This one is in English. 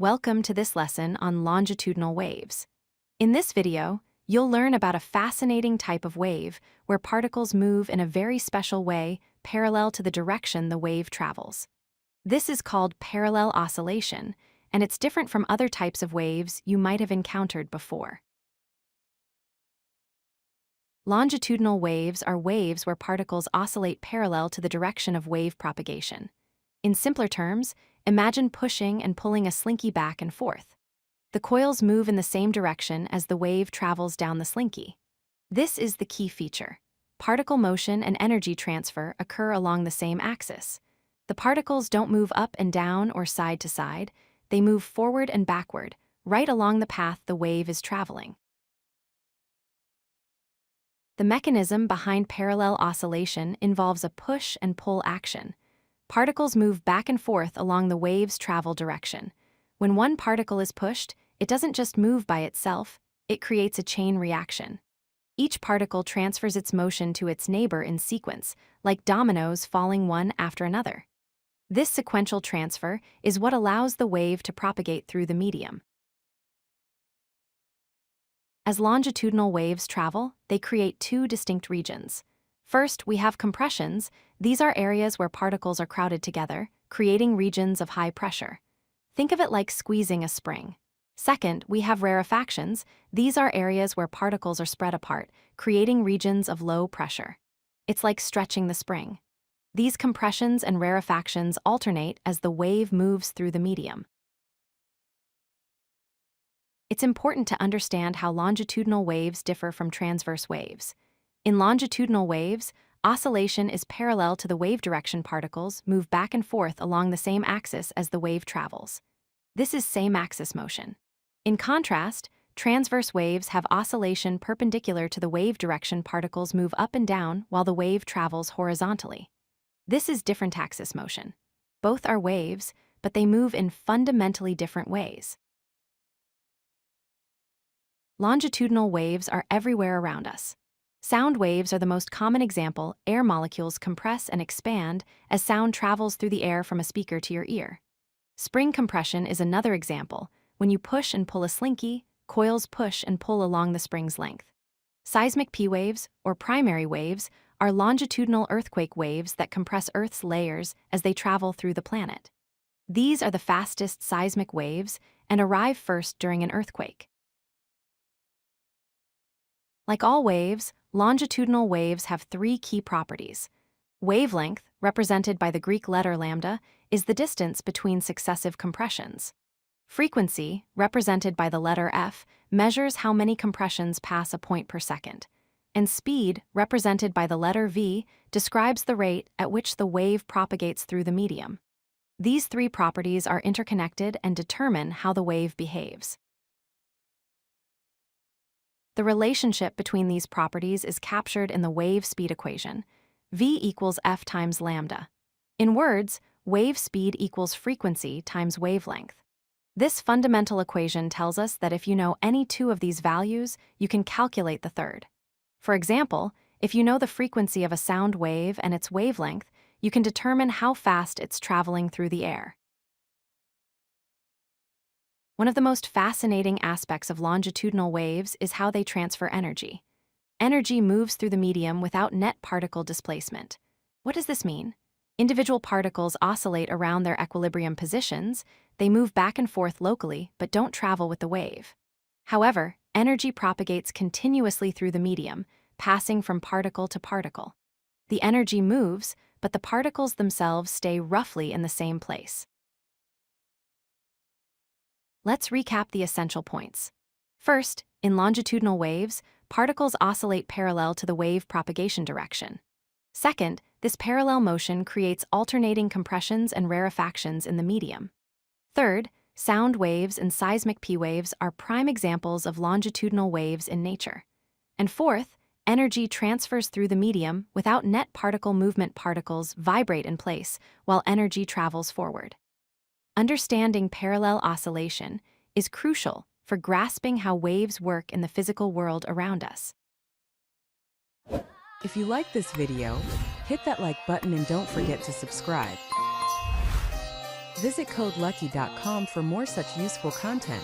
Welcome to this lesson on longitudinal waves. In this video, you'll learn about a fascinating type of wave where particles move in a very special way parallel to the direction the wave travels. This is called parallel oscillation, and it's different from other types of waves you might have encountered before. Longitudinal waves are waves where particles oscillate parallel to the direction of wave propagation. In simpler terms, imagine pushing and pulling a slinky back and forth. The coils move in the same direction as the wave travels down the slinky. This is the key feature. Particle motion and energy transfer occur along the same axis. The particles don't move up and down or side to side, they move forward and backward, right along the path the wave is traveling. The mechanism behind parallel oscillation involves a push and pull action. Particles move back and forth along the wave's travel direction. When one particle is pushed, it doesn't just move by itself, it creates a chain reaction. Each particle transfers its motion to its neighbor in sequence, like dominoes falling one after another. This sequential transfer is what allows the wave to propagate through the medium. As longitudinal waves travel, they create two distinct regions. First, we have compressions. These are areas where particles are crowded together, creating regions of high pressure. Think of it like squeezing a spring. Second, we have rarefactions. These are areas where particles are spread apart, creating regions of low pressure. It's like stretching the spring. These compressions and rarefactions alternate as the wave moves through the medium. It's important to understand how longitudinal waves differ from transverse waves. In longitudinal waves, oscillation is parallel to the wave direction. Particles move back and forth along the same axis as the wave travels. This is same-axis motion. In contrast, transverse waves have oscillation perpendicular to the wave direction. Particles move up and down while the wave travels horizontally. This is different axis motion. Both are waves, but they move in fundamentally different ways. Longitudinal waves are everywhere around us. Sound waves are the most common example. Air molecules compress and expand as sound travels through the air from a speaker to your ear. Spring compression is another example. When you push and pull a slinky, coils push and pull along the spring's length. Seismic P waves, or primary waves, are longitudinal earthquake waves that compress Earth's layers as they travel through the planet. These are the fastest seismic waves and arrive first during an earthquake. Like all waves, longitudinal waves have three key properties. Wavelength, represented by the Greek letter lambda, is the distance between successive compressions. Frequency, represented by the letter F, measures how many compressions pass a point per second. And speed, represented by the letter V, describes the rate at which the wave propagates through the medium. These three properties are interconnected and determine how the wave behaves. The relationship between these properties is captured in the wave speed equation. V equals F times lambda. In words, wave speed equals frequency times wavelength. This fundamental equation tells us that if you know any two of these values, you can calculate the third. For example, if you know the frequency of a sound wave and its wavelength, you can determine how fast it's traveling through the air. One of the most fascinating aspects of longitudinal waves is how they transfer energy. Energy moves through the medium without net particle displacement. What does this mean? Individual particles oscillate around their equilibrium positions, they move back and forth locally but don't travel with the wave. However, energy propagates continuously through the medium, passing from particle to particle. The energy moves, but the particles themselves stay roughly in the same place. Let's recap the essential points. First, in longitudinal waves, particles oscillate parallel to the wave propagation direction. Second, this parallel motion creates alternating compressions and rarefactions in the medium. Third, sound waves and seismic P waves are prime examples of longitudinal waves in nature. And fourth, energy transfers through the medium without net particle movement. Particles vibrate in place while energy travels forward. Understanding parallel oscillation is crucial for grasping how waves work in the physical world around us. If you like this video, hit that like button and don't forget to subscribe. Visit codelucky.com for more such useful content.